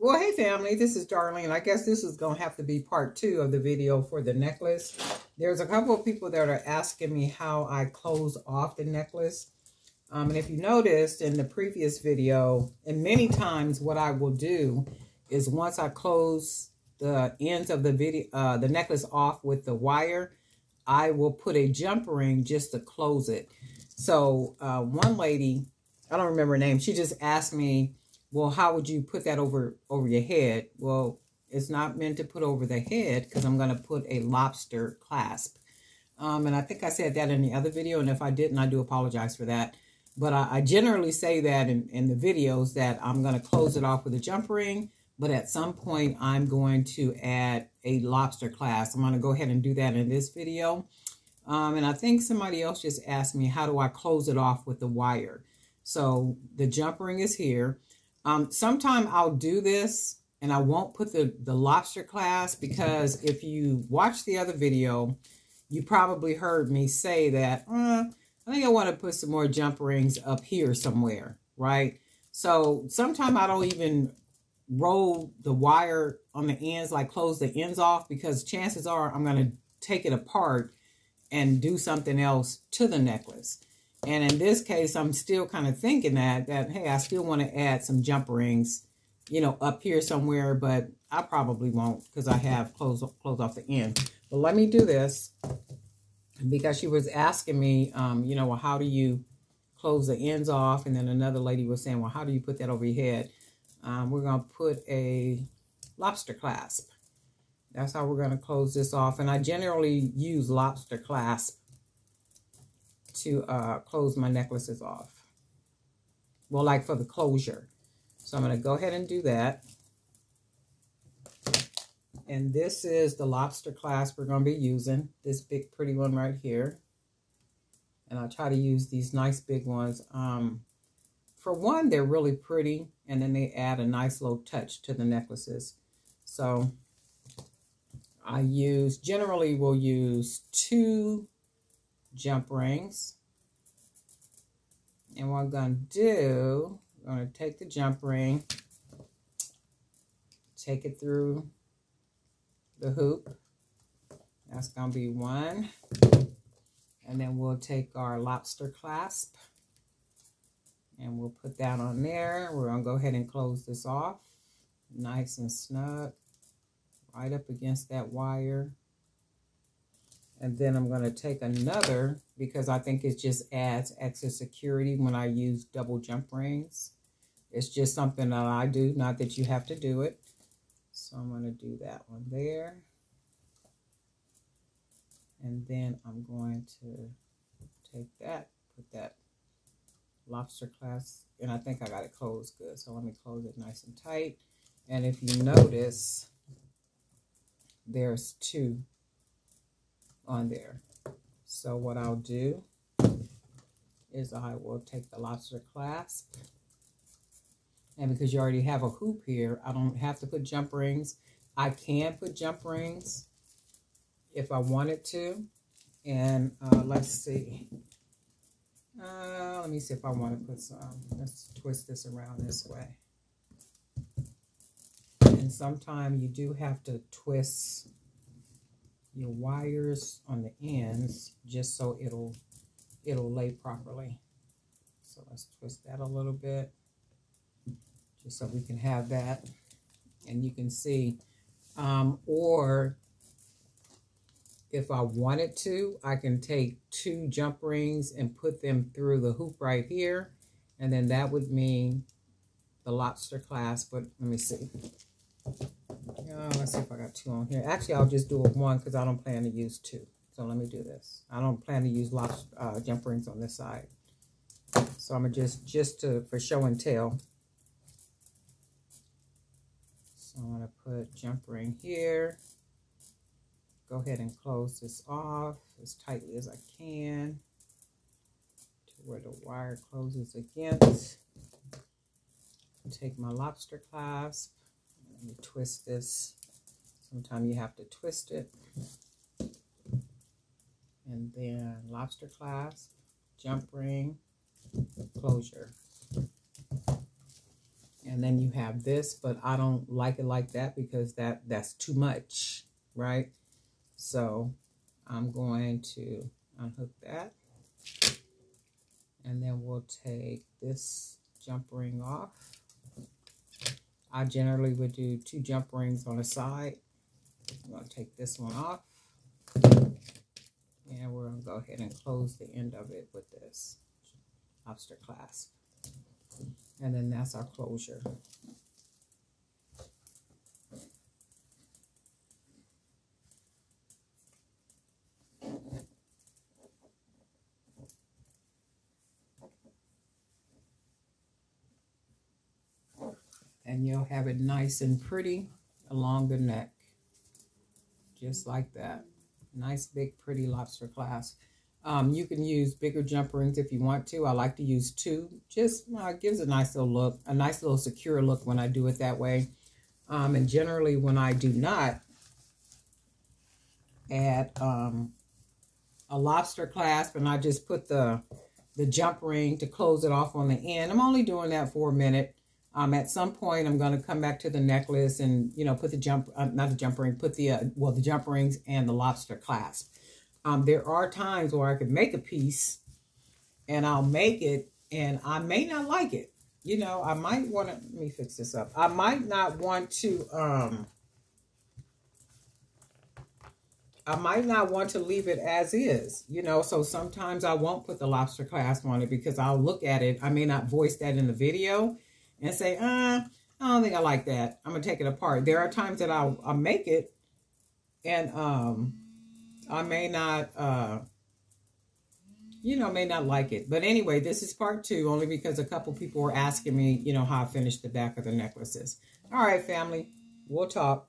Well, hey family, this is Darlene. I guess this is going to have to be part 2 of the video for the necklace. There's a couple of people that are asking me how I close off the necklace. And if you noticed in the previous video, and many times what I will do is once I close the ends of the necklace off with the wire, I will put a jump ring just to close it. So one lady, I don't remember her name, she just asked me, well, how would you put that over your head? Well, it's not meant to put over the head because I'm going to put a lobster clasp. And I think I said that in the other video, and if I didn't, I do apologize for that. But I generally say that in the videos that I'm going to close it off with a jump ring, but at some point I'm going to add a lobster clasp. I'm going to go ahead and do that in this video. And I think somebody else just asked me, how do I close it off with the wire? So the jump ring is here. Sometime I'll do this and I won't put the lobster clasp because if you watch the other video, you probably heard me say that, I think I want to put some more jump rings up here somewhere, right? So sometime I don't even roll the wire on the ends, like close the ends off, because chances are I'm going to take it apart and do something else to the necklace. And in this case, I'm still kind of thinking that, hey, I still want to add some jump rings, you know, up here somewhere, but I probably won't because I have closed off the end. But let me do this because she was asking me, you know, well, how do you close the ends off? And then another lady was saying, well, how do you put that over your head? We're going to put a lobster clasp. That's how we're going to close this off. And I generally use lobster clasp to close my necklaces off. Well, like for the closure. So I'm going to go ahead and do that. And this is the lobster clasp we're going to be using. This big pretty one right here. And I'll try to use these nice big ones. For one, they're really pretty. And then they add a nice little touch to the necklaces. So I generally will use 2 jump rings. And what I'm going to do, I'm going to take the jump ring, take it through the hoop. That's going to be 1. And then we'll take our lobster clasp and we'll put that on there. We're going to go ahead and close this off nice and snug right up against that wire. And then I'm going to take another because I think it just adds extra security when I use double jump rings. It's just something that I do, not that you have to do it. So I'm going to do that one there. And then I'm going to take that, put that lobster clasp, and I think I got it closed good. So let me close it nice and tight. And if you notice, there's 2 on there. So what I'll do is I will take the lobster clasp, and because you already have a hoop here, I don't have to put jump rings. I can put jump rings if I wanted to. And let's see. Let me see if I want to put some. Let's twist this around this way. And sometimes you do have to twist your wires on the ends just so it'll lay properly. So let's twist that a little bit just so we can have that. And you can see, or if I wanted to, I can take 2 jump rings and put them through the hoop right here. And then that would mean the lobster clasp. But let me see. Let's see if I got 2 on here. Actually, I'll just do 1 because I don't plan to use 2. So let me do this. I don't plan to use jump rings on this side. So I'm going to for show and tell. So I'm going to put jump ring here. Go ahead and close this off as tightly as I can to where the wire closes against. Take my lobster clasp. Let me twist this. Sometimes you have to twist it. And then lobster clasp, jump ring, closure. And then you have this, but I don't like it like that because that's too much, right? So I'm going to unhook that. And then we'll take this jump ring off. I generally would do 2 jump rings on a side. I'm going to take this one off. And we're going to go ahead and close the end of it with this lobster clasp. And then that's our closure. And you'll have it nice and pretty along the neck. Just like that. Nice, big, pretty lobster clasp. You can use bigger jump rings if you want to. I like to use 2. Just it gives a nice little look, a nice little secure look when I do it that way. And generally when I do not add a lobster clasp and I just put the jump ring to close it off on the end, I'm only doing that for a minute. At some point, I'm going to come back to the necklace and, put the not the jump ring, put the, the jump rings and the lobster clasp. There are times where I could make a piece and I'll make it and I may not like it. I might want to, let me fix this up. I might not want to, leave it as is, so sometimes I won't put the lobster clasp on it because I'll look at it. I may not voice that in the video and say, I don't think I like that. I'm going to take it apart. There are times that I'll make it and I may not, may not like it. But anyway, this is part 2 only because a couple people were asking me, how I finished the back of the necklaces. All right, family, we'll talk.